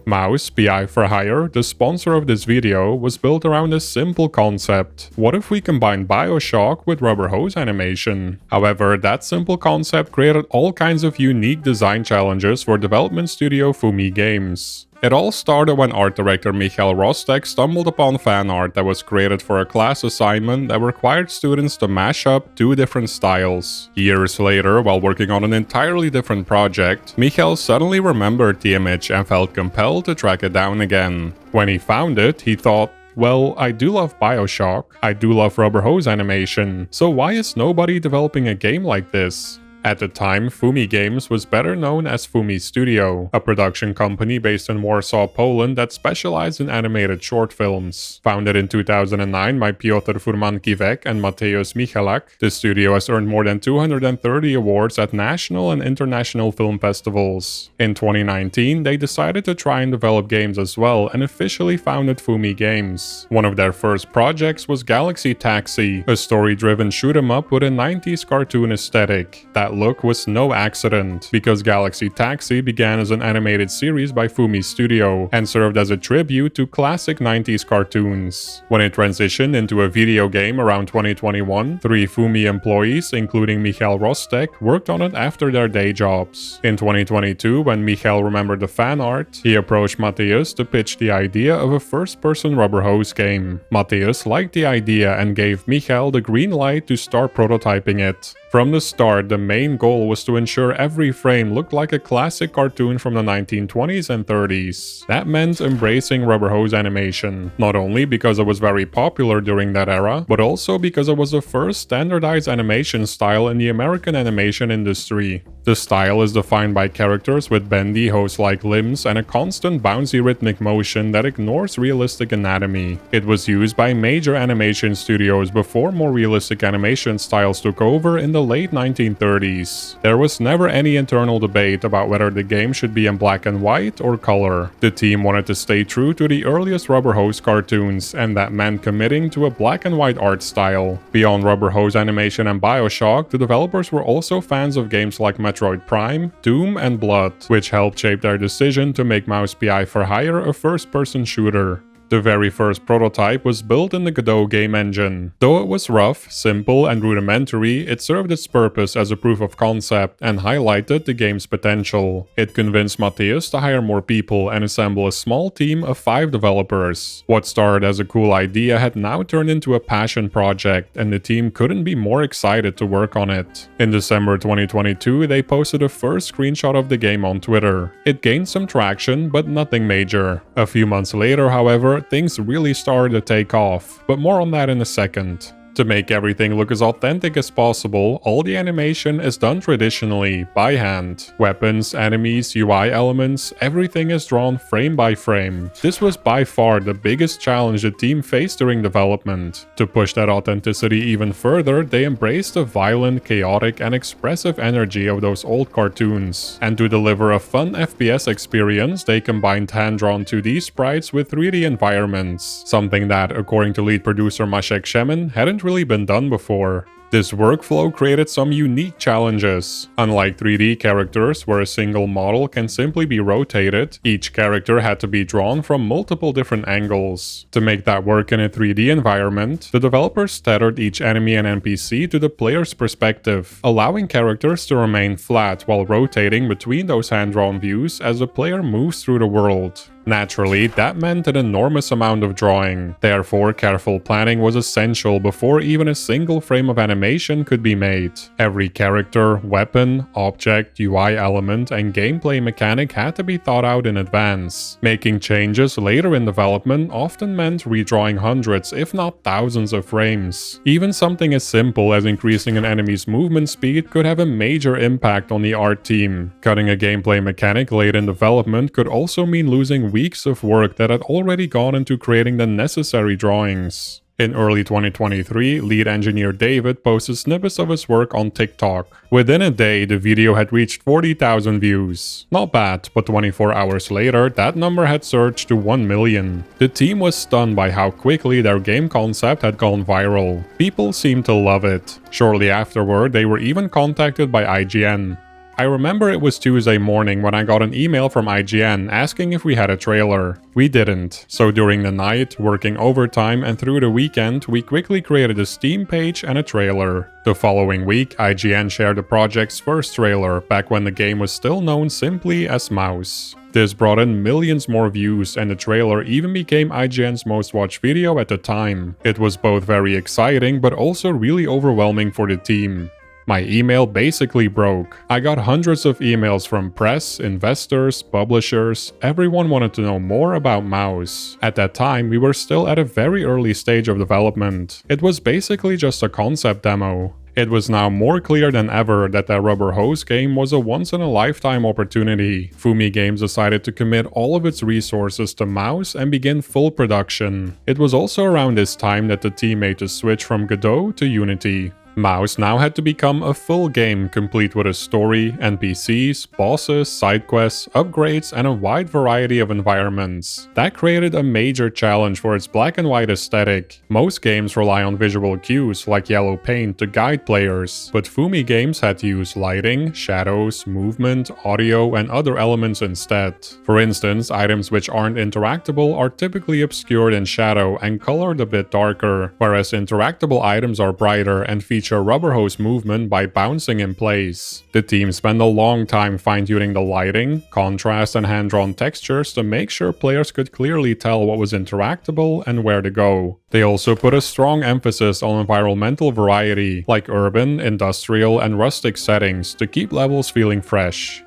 Mouse P.I for Hire, the sponsor of this video, was built around a simple concept. What if we combine BioShock with rubber hose animation? However, that simple concept created all kinds of unique design challenges for development studio Fumi Games. It all started when art director Michał Rostek stumbled upon fan art that was created for a class assignment that required students to mash up two different styles. Years later, while working on an entirely different project, Michał suddenly remembered the image and felt compelled to track it down again. When he found it, he thought, well, I do love BioShock, I do love rubber hose animation, so why is nobody developing a game like this? At the time, Fumi Games was better known as Fumi Studio, a production company based in Warsaw, Poland that specialized in animated short films. Founded in 2009 by Piotr Furmankiewicz and Mateusz Michalak, the studio has earned more than 230 awards at national and international film festivals. In 2019, they decided to try and develop games as well and officially founded Fumi Games. One of their first projects was Galaxy Taxi, a story-driven shoot-'em-up with a 90s cartoon aesthetic. That look was no accident, because Galaxy Taxi began as an animated series by Fumi Studio and served as a tribute to classic 90s cartoons. When it transitioned into a video game around 2021, 3 Fumi employees, including Michał Rostek, worked on it after their day jobs. In 2022, when Michał remembered the fan art, he approached Mateusz to pitch the idea of a first-person rubber hose game. Mateusz liked the idea and gave Michał the green light to start prototyping it. From the start, the main goal was to ensure every frame looked like a classic cartoon from the 1920s and 30s. That meant embracing rubber hose animation, not only because it was very popular during that era, but also because it was the first standardized animation style in the American animation industry. The style is defined by characters with bendy hose-like limbs and a constant bouncy rhythmic motion that ignores realistic anatomy. It was used by major animation studios before more realistic animation styles took over in the late 1930s. There was never any internal debate about whether the game should be in black and white or color. The team wanted to stay true to the earliest rubber hose cartoons, and that meant committing to a black and white art style. Beyond rubber hose animation and BioShock, the developers were also fans of games like Metroid Prime, Doom, and Blood, which helped shape their decision to make Mouse P.I for Hire a first-person shooter. The very first prototype was built in the Godot game engine. Though it was rough, simple, and rudimentary, it served its purpose as a proof of concept and highlighted the game's potential. It convinced Mateusz to hire more people and assemble a small team of 5 developers. What started as a cool idea had now turned into a passion project, and the team couldn't be more excited to work on it. In December 2022, they posted a first screenshot of the game on Twitter. It gained some traction, but nothing major. A few months later, however, things really started to take off, but more on that in a second. To make everything look as authentic as possible, all the animation is done traditionally, by hand. Weapons, enemies, UI elements, everything is drawn frame by frame. This was by far the biggest challenge the team faced during development. To push that authenticity even further, they embraced the violent, chaotic, and expressive energy of those old cartoons. And to deliver a fun FPS experience, they combined hand-drawn 2D sprites with 3D environments, something that, according to lead producer Maciek Szemen, hadn't really been done before. This workflow created some unique challenges. Unlike 3D characters, where a single model can simply be rotated, each character had to be drawn from multiple different angles. To make that work in a 3D environment, the developers tethered each enemy and NPC to the player's perspective, allowing characters to remain flat while rotating between those hand-drawn views as the player moves through the world. Naturally, that meant an enormous amount of drawing. Therefore, careful planning was essential before even a single frame of animation could be made. Every character, weapon, object, UI element, and gameplay mechanic had to be thought out in advance. Making changes later in development often meant redrawing hundreds, if not thousands of frames. Even something as simple as increasing an enemy's movement speed could have a major impact on the art team. Cutting a gameplay mechanic late in development could also mean losing weeks of work that had already gone into creating the necessary drawings. In early 2023, lead engineer David posted snippets of his work on TikTok. Within a day, the video had reached 40,000 views. Not bad, but 24 hours later, that number had surged to 1 million. The team was stunned by how quickly their game concept had gone viral. People seemed to love it. Shortly afterward, they were even contacted by IGN. I remember it was Tuesday morning when I got an email from IGN asking if we had a trailer. We didn't, so during the night, working overtime and through the weekend, we quickly created a Steam page and a trailer. The following week, IGN shared the project's first trailer, back when the game was still known simply as Mouse. This brought in millions more views, and the trailer even became IGN's most watched video at the time. It was both very exciting, but also really overwhelming for the team. My email basically broke. I got hundreds of emails from press, investors, publishers. Everyone wanted to know more about Mouse. At that time, we were still at a very early stage of development. It was basically just a concept demo. It was now more clear than ever that that rubber hose game was a once-in-a-lifetime opportunity. Fumi Games decided to commit all of its resources to Mouse and begin full production. It was also around this time that the team made the switch from Godot to Unity. Mouse now had to become a full game, complete with a story, NPCs, bosses, side quests, upgrades, and a wide variety of environments. That created a major challenge for its black and white aesthetic. Most games rely on visual cues like yellow paint to guide players, but Fumi Games had to use lighting, shadows, movement, audio, and other elements instead. For instance, items which aren't interactable are typically obscured in shadow and colored a bit darker, whereas interactable items are brighter and feature rubber hose movement by bouncing in place. The team spent a long time fine-tuning the lighting, contrast, and hand-drawn textures to make sure players could clearly tell what was interactable and where to go. They also put a strong emphasis on environmental variety, like urban, industrial, and rustic settings, to keep levels feeling fresh.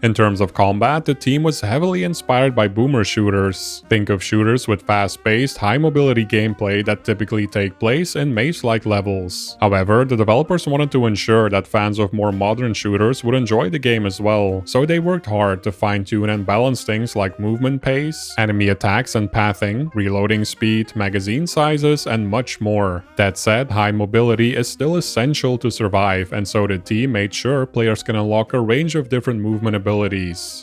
In terms of combat, the team was heavily inspired by boomer shooters. Think of shooters with fast-paced, high-mobility gameplay that typically take place in maze-like levels. However, the developers wanted to ensure that fans of more modern shooters would enjoy the game as well, so they worked hard to fine-tune and balance things like movement pace, enemy attacks and pathing, reloading speed, magazine sizes, and much more. That said, high mobility is still essential to survive, and so the team made sure players can unlock a range of different movement abilities,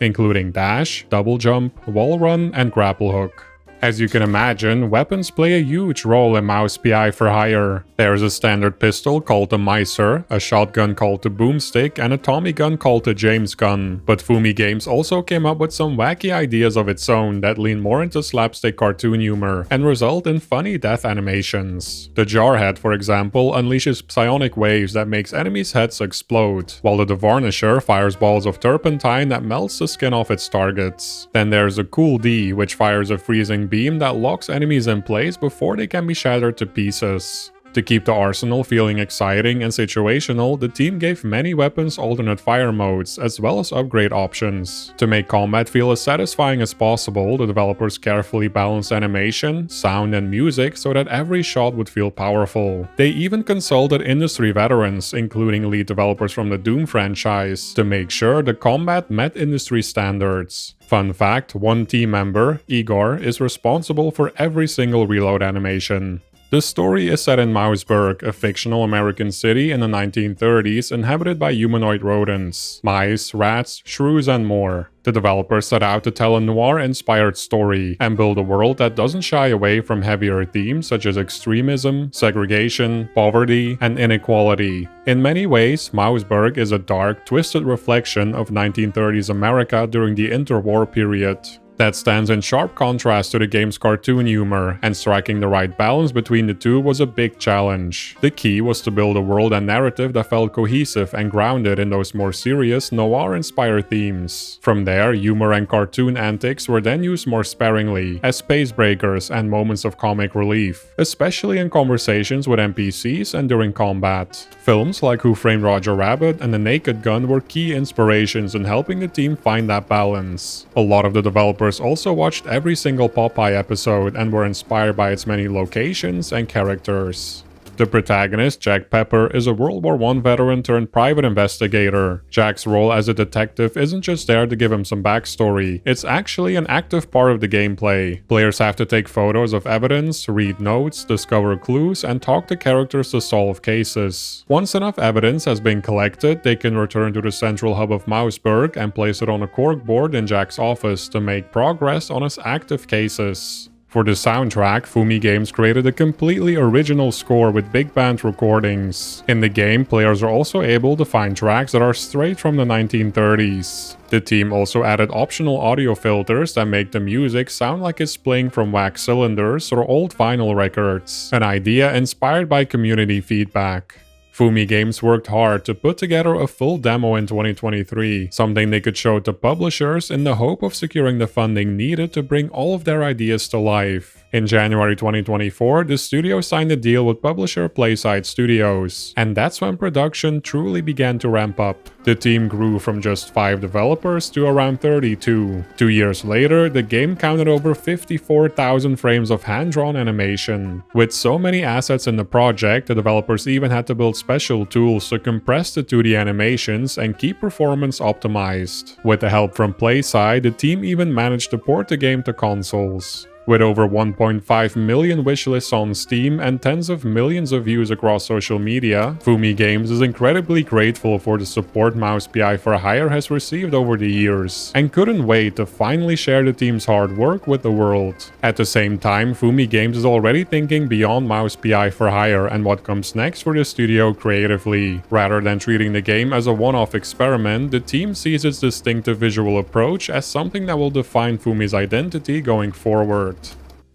including dash, double jump, wall run, and grapple hook. As you can imagine, weapons play a huge role in Mouse P.I. for hire. There is a standard pistol called the Micer, a shotgun called the Boomstick, and a Tommy gun called the James gun. But Fumi Games also came up with some wacky ideas of its own that lean more into slapstick cartoon humor and result in funny death animations. The Jarhead, for example, unleashes psionic waves that makes enemies' heads explode, while the Varnisher fires balls of turpentine that melts the skin off its targets. Then there's a Cool D, which fires a freezing beam that locks enemies in place before they can be shattered to pieces. To keep the arsenal feeling exciting and situational, the team gave many weapons alternate fire modes, as well as upgrade options. To make combat feel as satisfying as possible, the developers carefully balanced animation, sound, and music so that every shot would feel powerful. They even consulted industry veterans, including lead developers from the Doom franchise, to make sure the combat met industry standards. Fun fact, one team member, Igor, is responsible for every single reload animation. The story is set in Mouseburg, a fictional American city in the 1930s inhabited by humanoid rodents, mice, rats, shrews, and more. The developers set out to tell a noir-inspired story and build a world that doesn't shy away from heavier themes such as extremism, segregation, poverty, and inequality. In many ways, Mouseburg is a dark, twisted reflection of 1930s America during the interwar period. That stands in sharp contrast to the game's cartoon humor, and striking the right balance between the two was a big challenge. The key was to build a world and narrative that felt cohesive and grounded in those more serious, noir-inspired themes. From there, humor and cartoon antics were then used more sparingly, as space breakers and moments of comic relief, especially in conversations with NPCs and during combat. Films like Who Framed Roger Rabbit and The Naked Gun were key inspirations in helping the team find that balance. A lot of the developers also watched every single Popeye episode and were inspired by its many locations and characters. The protagonist, Jack Pepper, is a World War I veteran turned private investigator. Jack's role as a detective isn't just there to give him some backstory, it's actually an active part of the gameplay. Players have to take photos of evidence, read notes, discover clues, and talk to characters to solve cases. Once enough evidence has been collected, they can return to the central hub of Mouseburg and place it on a corkboard in Jack's office to make progress on his active cases. For the soundtrack, Fumi Games created a completely original score with big band recordings. In the game, players are also able to find tracks that are straight from the 1930s. The team also added optional audio filters that make the music sound like it's playing from wax cylinders or old vinyl records, an idea inspired by community feedback. Fumi Games worked hard to put together a full demo in 2023, something they could show to publishers in the hope of securing the funding needed to bring all of their ideas to life. In January 2024, the studio signed a deal with publisher Playside Studios, and that's when production truly began to ramp up. The team grew from just 5 developers to around 32. 2 years later, the game counted over 54,000 frames of hand-drawn animation. With so many assets in the project, the developers even had to build special tools to compress the 2D animations and keep performance optimized. With the help from Playside, the team even managed to port the game to consoles. With over 1.5 million wishlists on Steam and tens of millions of views across social media, Fumi Games is incredibly grateful for the support Mouse P.I for Hire has received over the years, and couldn't wait to finally share the team's hard work with the world. At the same time, Fumi Games is already thinking beyond Mouse P.I for Hire and what comes next for the studio creatively. Rather than treating the game as a one-off experiment, the team sees its distinctive visual approach as something that will define Fumi's identity going forward.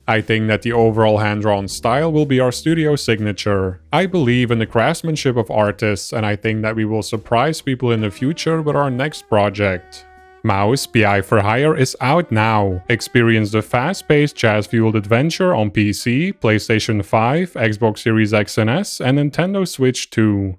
I think that the overall hand-drawn style will be our studio signature. I believe in the craftsmanship of artists, and I think that we will surprise people in the future with our next project. Mouse P.I for Hire is out now. Experience the fast-paced jazz-fueled adventure on PC, PlayStation 5, Xbox Series X and S, and Nintendo Switch 2.